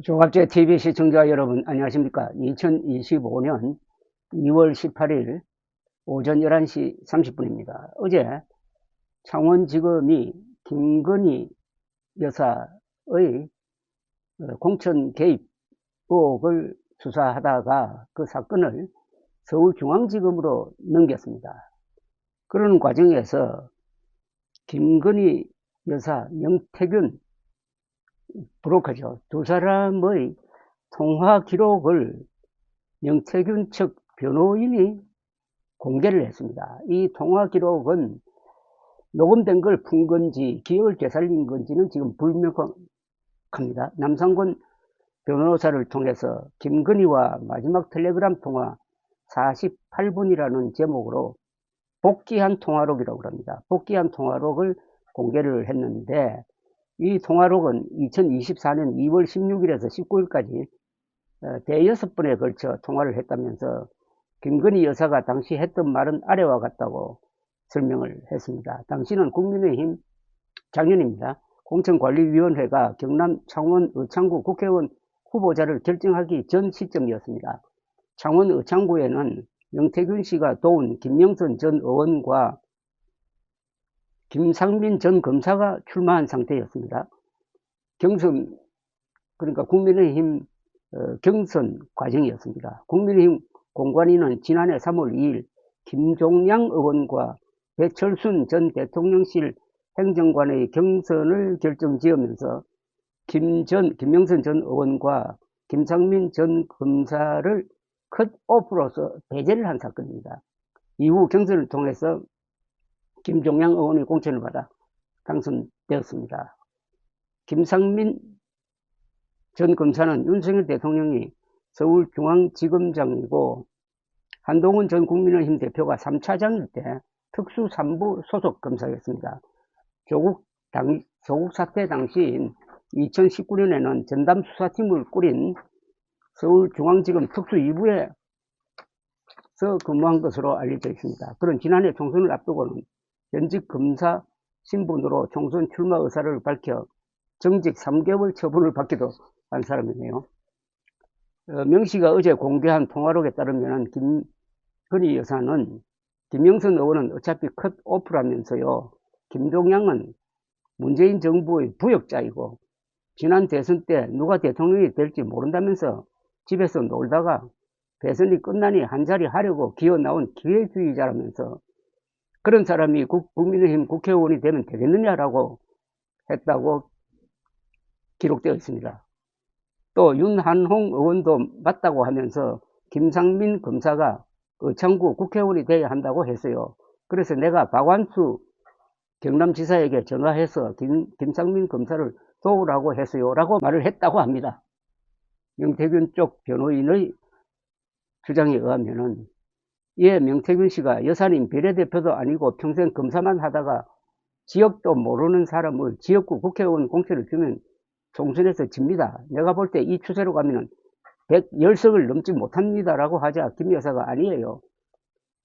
조갑제 TV 시청자 여러분 안녕하십니까. 2025년 2월 18일 오전 11시 30분입니다. 어제 창원지검이 김건희 여사의 공천 개입 의혹을 수사하다가 그 사건을 서울중앙지검으로 넘겼습니다. 그런 과정에서 김건희 여사, 명태균 브로커죠. 두 사람의 통화 기록을 명태균 측 변호인이 공개를 했습니다. 이 통화 기록은 녹음된 걸 푼 건지 기억을 되살린 건지는 지금 불명확합니다. 남상권 변호사를 통해서 김건희와 마지막 텔레그램 통화 48분이라는 제목으로 복귀한 통화록이라고 합니다. 복귀한 통화록을 공개를 했는데 이 통화록은 2024년 2월 16일에서 19일까지 대여섯 번에 걸쳐 통화를 했다면서 김건희 여사가 당시 했던 말은 아래와 같다고 설명을 했습니다. 당시는 국민의힘 작년입니다. 공천관리위원회가 경남 창원 의창구 국회의원 후보자를 결정하기 전 시점이었습니다. 창원 의창구에는 명태균 씨가 도운 김명선 전 의원과 김상민 전 검사가 출마한 상태였습니다. 경선, 그러니까 국민의힘 경선 과정이었습니다. 국민의힘 공관위는 지난해 3월 2일 김종양 의원과 배철순 전 대통령실 행정관의 경선을 결정지으면서 김명선 전 의원과 김상민 전 검사를 컷오프로서 배제를 한 사건입니다. 이후 경선을 통해서 김종양 의원이 공천을 받아 당선되었습니다. 김상민 전 검사는 윤석열 대통령이 서울중앙지검장이고 한동훈 전 국민의힘 대표가 3차장일 때 특수삼부 소속 검사였습니다. 조국 사태 당시인 2019년에는 전담수사팀을 꾸린 서울중앙지검 특수 2부에서 근무한 것으로 알려져 있습니다. 그런 지난해 총선을 앞두고는 현직 검사 신분으로 총선 출마 의사를 밝혀 정직 3개월 처분을 받기도 한 사람이네요. 명씨가 어제 공개한 통화록에 따르면 김건희 여사는 김영선 의원은 어차피 컷오프라면서요. 김종양은 문재인 정부의 부역자이고 지난 대선 때 누가 대통령이 될지 모른다면서 집에서 놀다가 대선이 끝나니 한자리 하려고 기어 나온 기회주의자라면서 그런 사람이 국민의힘 국회의원이 되면 되겠느냐라고 했다고 기록되어 있습니다. 또 윤한홍 의원도 맞다고 하면서 김상민 검사가 의창구 국회의원이 돼야 한다고 했어요. 그래서 내가 박완수 경남지사에게 전화해서 김상민 검사를 도우라고 했어요 라고 말을 했다고 합니다. 명태균 쪽 변호인의 주장에 의하면은 명태균 씨가 여사님 비례대표도 아니고 평생 검사만 하다가 지역도 모르는 사람을 지역구 국회의원 공천을 주면 총선에서 집니다. 내가 볼 때 이 추세로 가면은 110석을 넘지 못합니다 라고 하자 김 여사가 아니에요.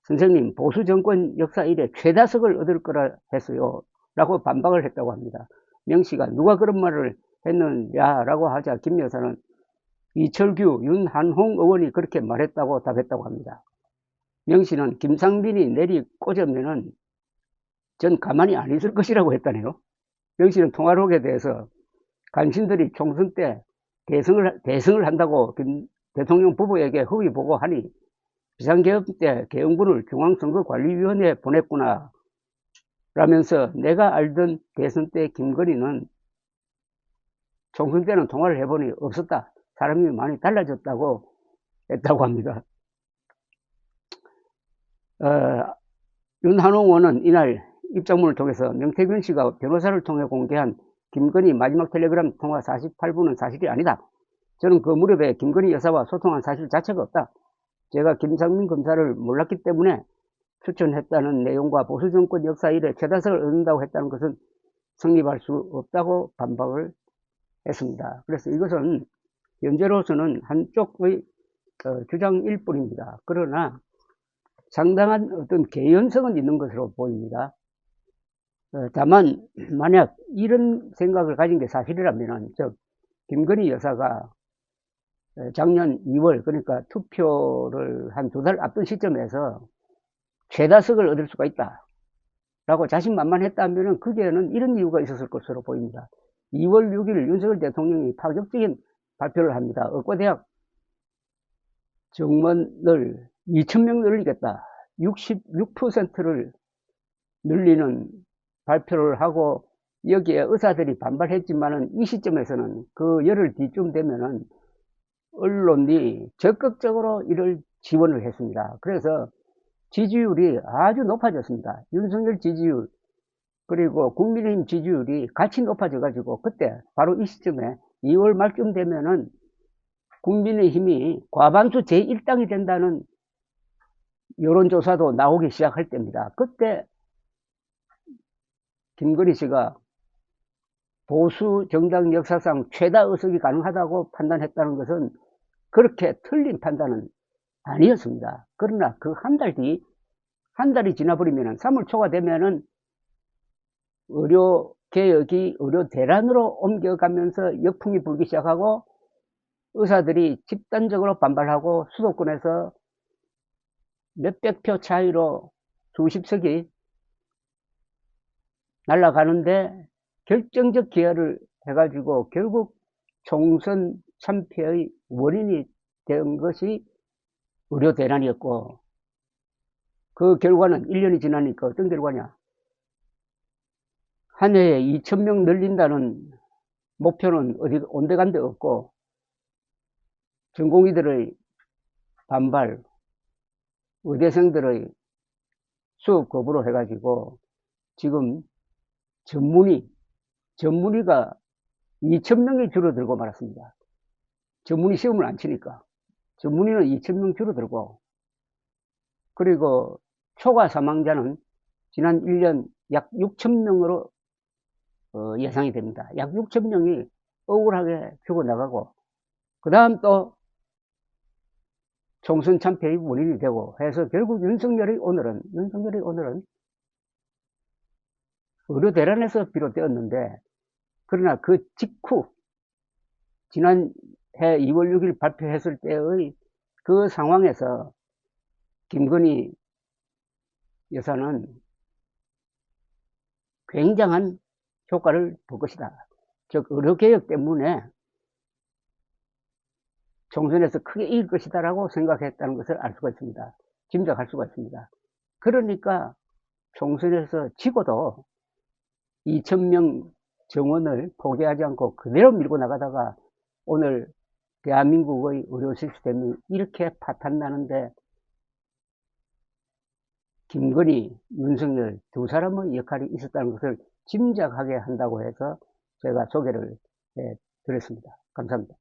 선생님 보수 정권 역사 이래 최다석을 얻을 거라 했어요 라고 반박을 했다고 합니다. 명씨가 누가 그런 말을 했느냐 라고 하자 김 여사는 이철규, 윤한홍 의원이 그렇게 말했다고 답했다고 합니다. 명씨는 김상민이 내리 꽂으면은 전 가만히 안 있을 것이라고 했다네요. 명씨는 통화록에 대해서 간신들이 총선 때 대승을 한다고 대통령 부부에게 허위 보고하니 비상계엄 때 계엄군을 중앙선거관리위원회에 보냈구나 라면서 내가 알던 대선 때 김건희는 총선 때는 통화를 해보니 없었다. 사람이 많이 달라졌다고 했다고 합니다. 윤한홍 의원은 이날 입장문을 통해서 명태균 씨가 변호사를 통해 공개한 김건희 마지막 텔레그램 통화 48분은 사실이 아니다. 저는 그 무렵에 김건희 여사와 소통한 사실 자체가 없다. 제가 김상민 검사를 몰랐기 때문에 추천했다는 내용과 보수정권 역사 이래 최다석을 얻는다고 했다는 것은 성립할 수 없다고 반박을 했습니다. 그래서 이것은 현재로서는 한쪽의 주장일 뿐입니다. 그러나 상당한 어떤 개연성은 있는 것으로 보입니다. 다만 만약 이런 생각을 가진 게 사실이라면 즉 김건희 여사가 작년 2월, 그러니까 투표를 한 2달 앞둔 시점에서 최다석을 얻을 수가 있다 라고 자신만만했다면 거기에는 이런 이유가 있었을 것으로 보입니다. 2월 6일 윤석열 대통령이 파격적인 발표를 합니다. 의과대학 정원을 2,000명 늘리겠다, 66%를 늘리는 발표를 하고, 여기에 의사들이 반발했지만은 이 시점에서는 그 열흘 뒤쯤 되면은 언론이 적극적으로 이를 지원을 했습니다. 그래서 지지율이 아주 높아졌습니다. 윤석열 지지율 그리고 국민의힘 지지율이 같이 높아져 가지고, 그때 바로 이 시점에 2월 말쯤 되면은 국민의힘이 과반수 제1당이 된다는 여론조사도 나오기 시작할 때입니다. 그때 김건희 씨가 보수 정당 역사상 최다 의석이 가능하다고 판단했다는 것은 그렇게 틀린 판단은 아니었습니다. 그러나 그 한 달이 지나버리면 3월 초가 되면은 의료개혁이 의료 대란으로 옮겨가면서 역풍이 불기 시작하고, 의사들이 집단적으로 반발하고 수도권에서 몇백 표 차이로 수십석이 날아가는데 결정적 기여를 해가지고 결국 총선 참패의 원인이 된 것이 의료 대란이었고, 그 결과는 1년이 지나니까 어떤 결과냐, 한 해에 2,000명 늘린다는 목표는 어디 온데간데 없고, 전공의들의 반발, 의대생들의 수업 거부로 해가지고 지금 전문의가 2,000명이 줄어들고 말았습니다. 전문의 시험을 안 치니까 전문의는 2,000명 줄어들고, 그리고 초과 사망자는 지난 1년 약 6,000명으로 예상이 됩니다. 약 6,000명이 억울하게 죽어나가고, 그 다음 또 총선 참패의 원인이 되고 해서 결국 윤석열이 오늘은 의료 대란에서 비롯되었는데, 그러나 그 직후 지난해 2월 6일 발표했을 때의 그 상황에서 김건희 여사는 굉장한 효과를 볼 것이다. 즉 의료개혁 때문에 총선에서 크게 이길 것이다 라고 생각했다는 것을 알 수가 있습니다. 짐작할 수가 있습니다. 그러니까 총선에서 지고도 2,000명 정원을 포기하지 않고 그대로 밀고 나가다가 오늘 대한민국의 의료 시스템이 이렇게 파탄나는데 김건희, 윤석열 두 사람의 역할이 있었다는 것을 짐작하게 한다고 해서 제가 소개를 드렸습니다. 감사합니다.